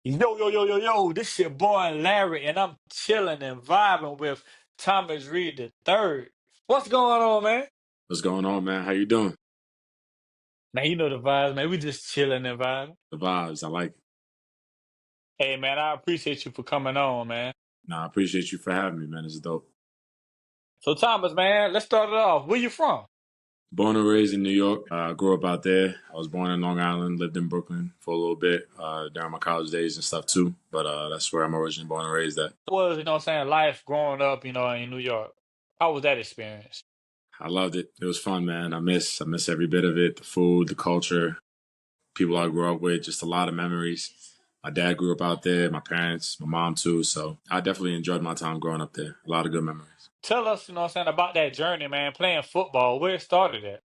Yo, yo, yo, yo, yo, this your boy Larry, and I'm chilling and vibing with Thomas Reed the third. What's going on, man? What's going on, man? How you doing? Man, you know the vibes, man. We just chilling and vibing. The vibes, I like it. Hey, man, I appreciate you for coming on, man. Nah, I appreciate you for having me, man. It's dope. So, Thomas, man, let's start it off. Where you from? Born and raised in New York. I grew up out there. I was born in Long Island, lived in Brooklyn for a little bit during my college days and stuff too. But that's where I'm originally born and raised at. What was, what I'm saying, life growing up, in New York? How was that experience? I loved it. It was fun, man. I miss every bit of it. The food, the culture, people I grew up with, just a lot of memories. My dad grew up out there, my parents, my mom too. So I definitely enjoyed my time growing up there. A lot of good memories. Tell us, what I'm saying, about that journey, man, playing football, where it started at.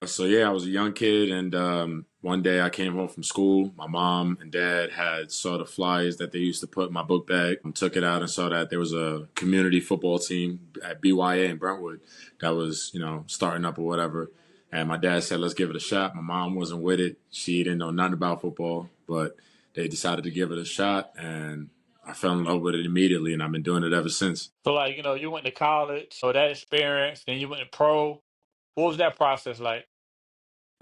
So yeah, I was a young kid, and one day I came home from school. My mom and dad had saw the flyers that they used to put in my book bag. Took it out and saw that there was a community football team at BYA in Brentwood that was, starting up or whatever. And my dad said, "Let's give it a shot." My mom wasn't with it; she didn't know nothing about football, but they decided to give it a shot, and I fell in love with it immediately, and I've been doing it ever since. So, like, you went to college, so that experience, then you went to pro. What was that process like?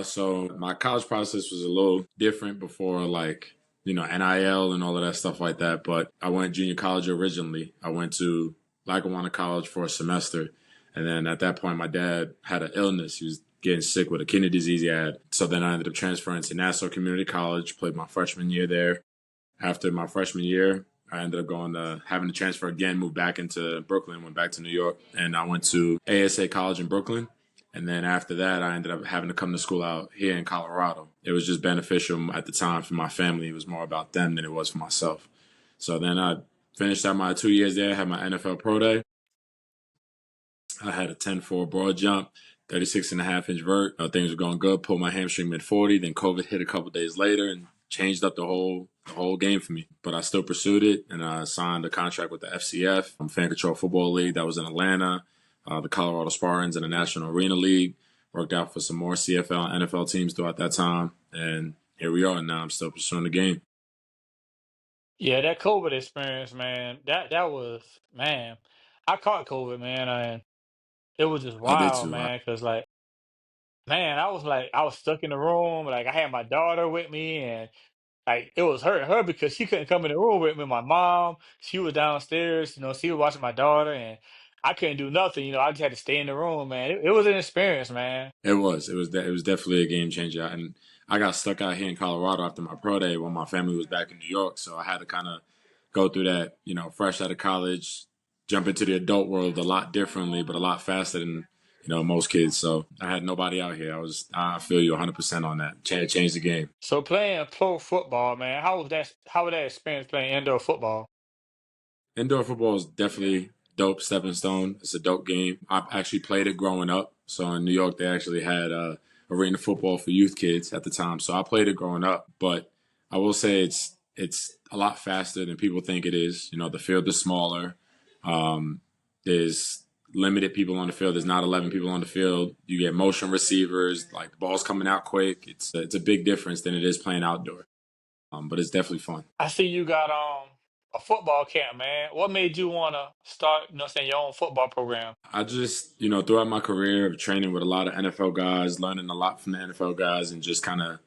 So my college process was a little different before NIL and all of that stuff like that. But I went junior college originally. I went to Lackawanna College for a semester. And then at that point, my dad had an illness. He was getting sick with a kidney disease he had. So then I ended up transferring to Nassau Community College, played my freshman year there. After my freshman year, I ended up going to having to transfer again, moved back into Brooklyn, went back to New York, and I went to ASA College in Brooklyn. And then after that, I ended up having to come to school out here in Colorado. It was just beneficial at the time for my family. It was more about them than it was for myself. So then I finished out my 2 years there, had my NFL Pro Day. I had a 10-4 broad jump, 36 and a half inch vert. Things were going good. Pulled my hamstring mid 40. Then COVID hit a couple days later and changed up the whole game for me. But I still pursued it, and I signed a contract with the FCF, Fan Control Football League, that was in Atlanta, the Colorado Spartans, and the National Arena League. Worked out for some more CFL and NFL teams throughout that time, and here we are. Now I'm still pursuing the game. Yeah, that COVID experience, man, that was, man, I caught COVID, man, and it was just I did wild, too. man, because, like, man, I was stuck in the room, like, I had my daughter with me, and, like, it was hurting her because she couldn't come in the room with me. My mom, she was downstairs, she was watching my daughter, and I couldn't do nothing, I just had to stay in the room, man. It was an experience, man. It was definitely a game changer, and I got stuck out here in Colorado after my pro day when my family was back in New York, so I had to kind of go through that, fresh out of college, jump into the adult world a lot differently, but a lot faster than most kids. So I had nobody out here. I feel you 100% on that. Change the game. So playing pro football, man, how was that experience playing indoor football? Indoor football is definitely dope. Stepping stone. It's a dope game. I actually played it growing up. So in New York, they actually had arena football for youth kids at the time. So I played it growing up. But I will say it's a lot faster than people think it is. The field is smaller. There's limited people on the field. There's not 11 people on the field. You get motion receivers. Like the ball's coming out quick. It's a big difference than it is playing outdoor. But it's definitely fun. I see you got a football camp, man. What made you wanna start, saying your own football program? I just, throughout my career of training with a lot of NFL guys, learning a lot from the NFL guys, and just kind of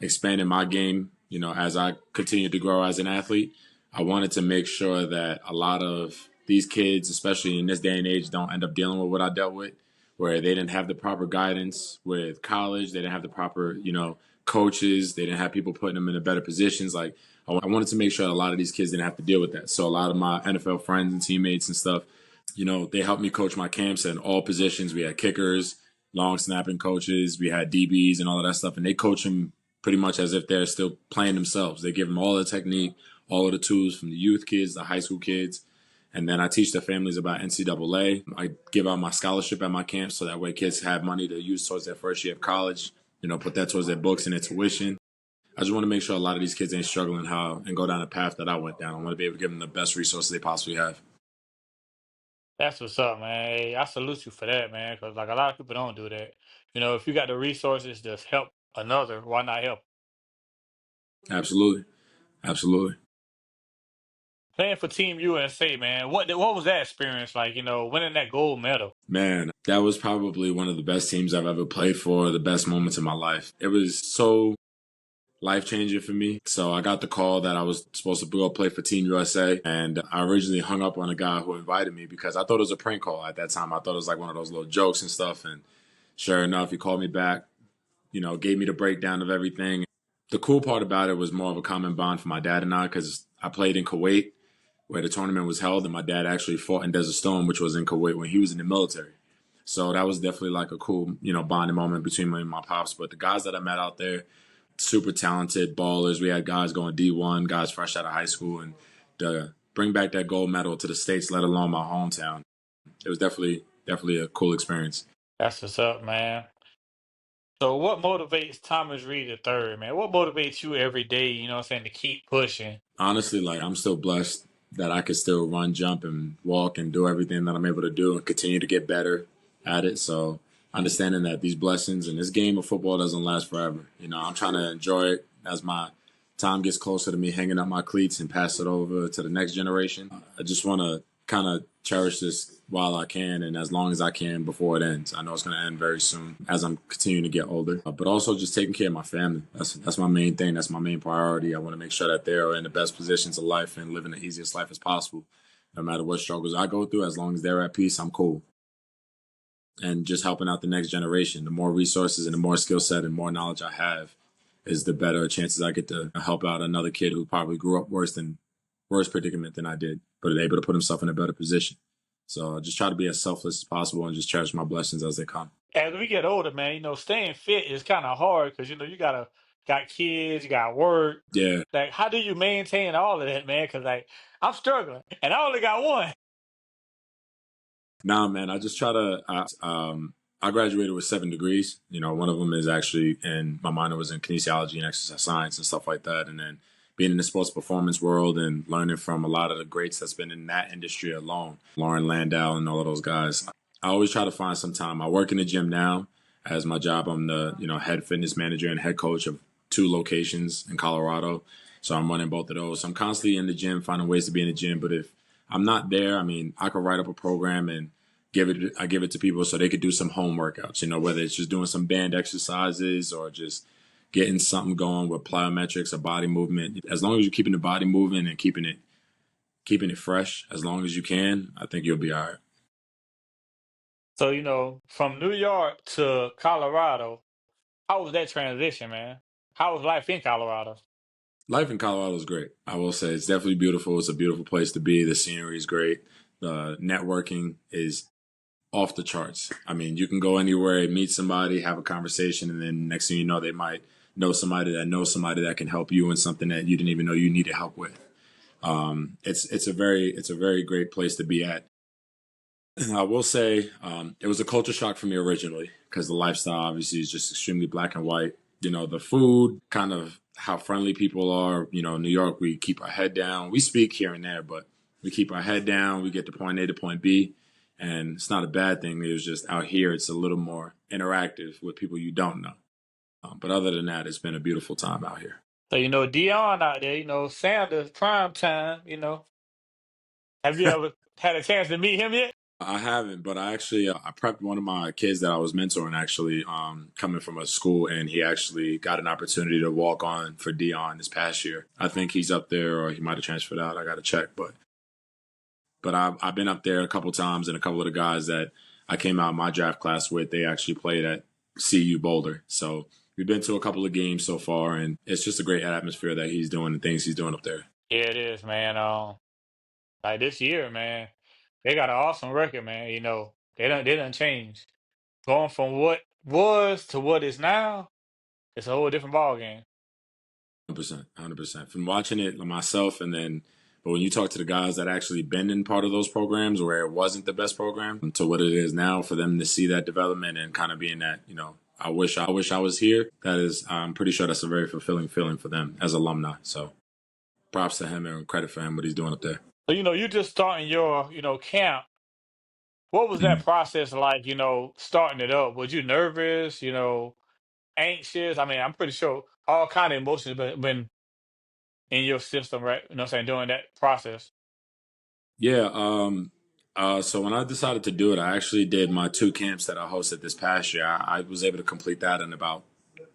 expanding my game, as I continue to grow as an athlete, I wanted to make sure that a lot of these kids, especially in this day and age, don't end up dealing with what I dealt with, where they didn't have the proper guidance with college, they didn't have the proper, coaches, they didn't have people putting them in better positions. Like, I wanted to make sure a lot of these kids didn't have to deal with that. So a lot of my NFL friends and teammates and stuff, they helped me coach my camps in all positions. We had kickers, long snapping coaches, we had DBs and all of that stuff. And they coach them pretty much as if they're still playing themselves. They give them all the technique, all of the tools from the youth kids, the high school kids. And then I teach the families about NCAA. I give out my scholarship at my camp so that way kids have money to use towards their first year of college, put that towards their books and their tuition. I just want to make sure a lot of these kids ain't struggling and go down the path that I went down. I want to be able to give them the best resources they possibly have. That's what's up, man. Hey, I salute you for that, man. Because like a lot of people don't do that. If you got the resources to help another, why not help? Absolutely. Absolutely. Playing for Team USA, man. What was that experience like? Winning that gold medal. Man, that was probably one of the best teams I've ever played for, the best moments of my life. It was so life changing for me. So I got the call that I was supposed to go play for Team USA, and I originally hung up on a guy who invited me because I thought it was a prank call at that time. I thought it was like one of those little jokes and stuff. And sure enough, he called me back, gave me the breakdown of everything. The cool part about it was more of a common bond for my dad and I because I played in Kuwait where the tournament was held, and my dad actually fought in Desert Storm, which was in Kuwait when he was in the military. So that was definitely like a cool, bonding moment between me and my pops. But the guys that I met out there, super talented ballers. We had guys going D1, guys fresh out of high school, and to bring back that gold medal to the States, let alone my hometown, it was definitely a cool experience. That's what's up, man. So what motivates Thomas Reed III, man? What motivates you every day, what I'm saying, to keep pushing? Honestly, like I'm still blessed that I could still run, jump, and walk and do everything that I'm able to do and continue to get better at it. So understanding that these blessings and this game of football doesn't last forever. I'm trying to enjoy it as my time gets closer to me hanging up my cleats and pass it over to the next generation. I just want to kind of cherish this while I can and as long as I can before it ends. I know it's going to end very soon as I'm continuing to get older, but also just taking care of my family. That's my main thing. That's my main priority. I want to make sure that they're in the best positions of life and living the easiest life as possible. No matter what struggles I go through, as long as they're at peace, I'm cool. And just helping out the next generation. The more resources and the more skill set and more knowledge I have, is the better chances I get to help out another kid who probably grew up worse predicament than I did, but is able to put himself in a better position. So I just try to be as selfless as possible and just cherish my blessings as they come. As we get older, man, staying fit is kind of hard because you got kids, you got work. Yeah. Like, how do you maintain all of that, man? Because like I'm struggling, and I only got one. Nah, man, I just try to. I graduated with 7 degrees. One of them is actually, and my minor was in kinesiology and exercise science and stuff like that. And then being in the sports performance world and learning from a lot of the greats that's been in that industry alone, Lauren Landau and all of those guys. I always try to find some time. I work in the gym now as my job. I'm the head fitness manager and head coach of 2 locations in Colorado. So I'm running both of those. So I'm constantly in the gym, finding ways to be in the gym. But if I'm not there, I mean, I could write up a program and give it to people so they could do some home workouts, whether it's just doing some band exercises or just getting something going with plyometrics or body movement. As long as you're keeping the body moving and keeping it fresh as long as you can, I think you'll be all right. So from New York to Colorado, how was that transition, man? How was life in Colorado? Life in Colorado is great. I will say it's definitely beautiful. It's a beautiful place to be. The scenery is great. The networking is off the charts. I mean, you can go anywhere, meet somebody, have a conversation, and then next thing you know, they might know somebody that can help you in something that you didn't even know you needed help with. It's a very great place to be at. I will say it was a culture shock for me originally because the lifestyle obviously is just extremely black and white. The food, kind of how friendly people are. New York, we keep our head down. We speak here and there, but we keep our head down. We get to point A to point B, and it's not a bad thing. It's just out here, it's a little more interactive with people you don't know. But other than that, it's been a beautiful time out here. So Dion out there, Sanders prime time. Have you ever had a chance to meet him yet? I haven't, but I actually I prepped one of my kids that I was mentoring actually coming from a school, and he actually got an opportunity to walk on for Dion this past year. I think he's up there, or he might have transferred out. I got to check, but I've been up there a couple times, and a couple of the guys that I came out of my draft class with, they actually played at CU Boulder. So we've been to a couple of games so far, and it's just a great atmosphere that he's doing and things he's doing up there. Yeah, it is, man. Like this year, man, they got an awesome record, man. They done changed. Going from what was to what is now, it's a whole different ball game. 100%, 100%. From watching it myself, but when you talk to the guys that actually been in part of those programs where it wasn't the best program to what it is now, for them to see that development and kind of being that, I wish I was here. That is, I'm pretty sure that's a very fulfilling feeling for them as alumni. So props to him and credit for him what he's doing up there. So you just starting your camp. What was that process like? Starting it up. Was you nervous? Anxious? I mean, I'm pretty sure all kind of emotions been in your system, right? You know what I'm saying, during that process? Yeah. So when I decided to do it, I actually did my 2 camps that I hosted this past year. I was able to complete that in about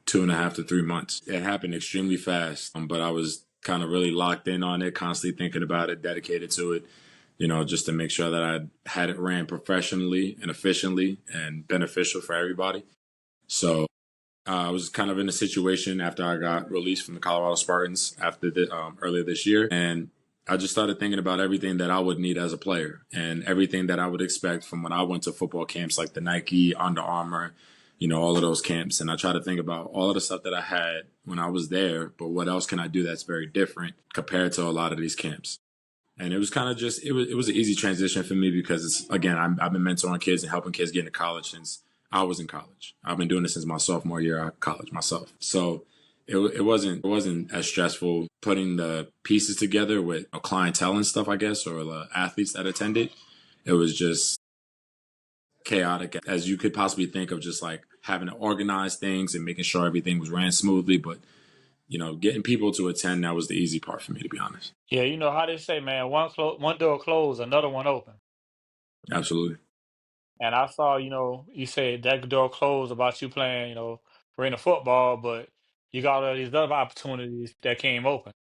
2.5 to 3 months. It happened extremely fast, but I was kind of really locked in on it, constantly thinking about it, dedicated to it, just to make sure that I had it ran professionally and efficiently and beneficial for everybody. So I was kind of in a situation after I got released from the Colorado Spartans earlier this year, and I just started thinking about everything that I would need as a player and everything that I would expect from when I went to football camps like the Nike, Under Armour, all of those camps. And I try to think about all of the stuff that I had when I was there, but what else can I do that's very different compared to a lot of these camps? And it was kind of just it was an easy transition for me because I've been mentoring kids and helping kids get into college since I was in college. I've been doing this since my sophomore year of college myself. So it wasn't as stressful putting the pieces together with a clientele and stuff, I guess, or the athletes that attended. It was just chaotic as you could possibly think of, just like having to organize things and making sure everything was ran smoothly. But getting people to attend, that was the easy part for me, to be honest. Yeah, you know how they say, man, one door closed, another one open. Absolutely. And I saw, you said that door closed about you playing, arena football, but you got all these other opportunities that came open.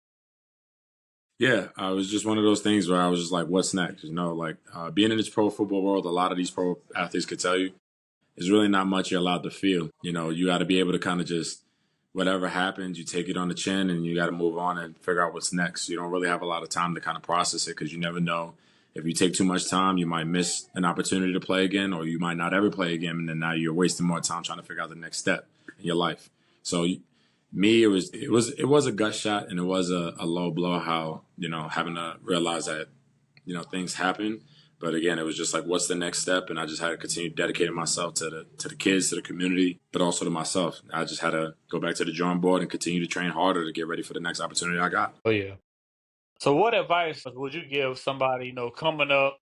Yeah, it was just one of those things where I was just like, what's next? Being in this pro football world, a lot of these pro athletes could tell you, there's really not much you're allowed to feel. You got to be able to kind of just, whatever happens, you take it on the chin and you got to move on and figure out what's next. You don't really have a lot of time to kind of process it because you never know. If you take too much time, you might miss an opportunity to play again, or you might not ever play again. And then now you're wasting more time trying to figure out the next step in your life. So me, it was a gut shot and it was a low blow how, having to realize that, things happen. But again, it was just like, what's the next step? And I just had to continue dedicating myself to the kids, to the community, but also to myself. I just had to go back to the drawing board and continue to train harder to get ready for the next opportunity I got. Oh yeah. So what advice would you give somebody, coming up,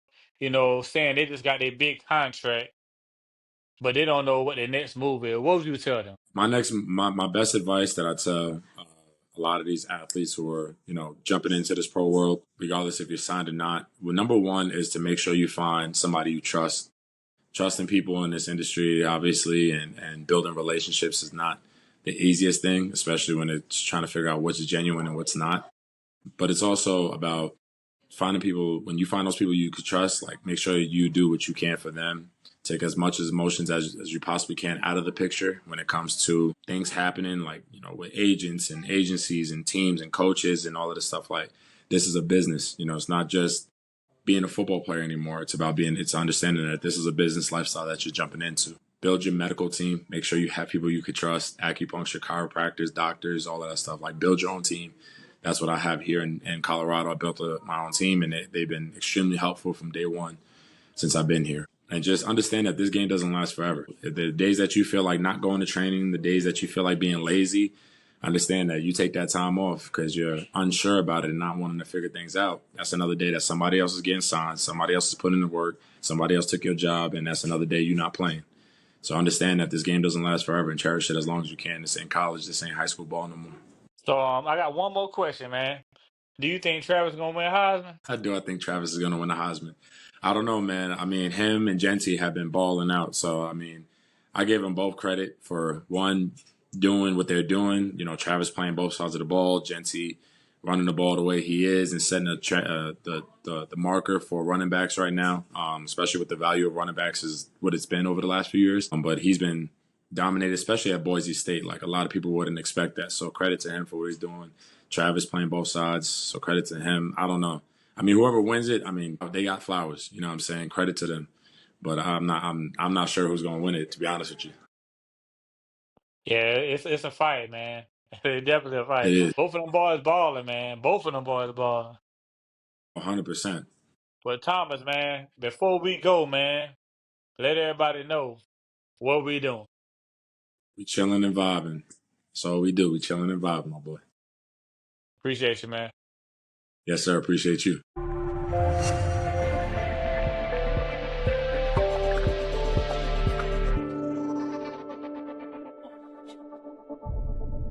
saying they just got their big contract, but they don't know what their next move is? What would you tell them? My best advice that I tell a lot of these athletes who are, jumping into this pro world, regardless if you're signed or not, well, number one is to make sure you find somebody you trust. Trusting people in this industry, obviously, and building relationships is not the easiest thing, especially when it's trying to figure out what's genuine and what's not. But it's also about finding people. When you find those people you could trust, like, make sure you do what you can for them. Take as much as emotions as you possibly can out of the picture when it comes to things happening, like, with agents and agencies and teams and coaches and all of this stuff. Like, this is a business. It's not just being a football player anymore. It's understanding that this is a business lifestyle that you're jumping into. Build your medical team. Make sure you have people you could trust, acupuncture, chiropractors, doctors, all of that stuff. Like, build your own team. That's what I have here in Colorado. I built my own team, and they've been extremely helpful from day one since I've been here. And just understand that this game doesn't last forever. The days that you feel like not going to training, the days that you feel like being lazy, understand that you take that time off because you're unsure about it and not wanting to figure things out. That's another day that somebody else is getting signed, somebody else is putting in the work, somebody else took your job, and that's another day you're not playing. So understand that this game doesn't last forever and cherish it as long as you can. This ain't college, this ain't high school ball no more. So I got one more question, man. Do you think Travis is gonna win Heisman? How do I think Travis is going to win the Heisman? I don't know, man. I mean, him and Genty have been balling out. So, I mean, I give them both credit for, one, doing what they're doing. Travis playing both sides of the ball, Genty running the ball the way he is and setting the marker for running backs right now, especially with the value of running backs is what it's been over the last few years. But he's been dominated, especially at Boise State. Like, a lot of people wouldn't expect that. So credit to him for what he's doing. Travis playing both sides, so credit to him. I don't know. I mean, whoever wins it, I mean, they got flowers. You know what I'm saying? Credit to them. But I'm not sure who's going to win it, to be honest with you. Yeah, it's a fight, man. It's definitely a It fight. is Both of them boys balling, man. Both of them boys balling. 100%. But Thomas, man, before we go, man, let everybody know what we doing. We chilling and vibing. That's all we do. We chilling and vibing, my boy. Appreciate you, man. Yes, sir. Appreciate you.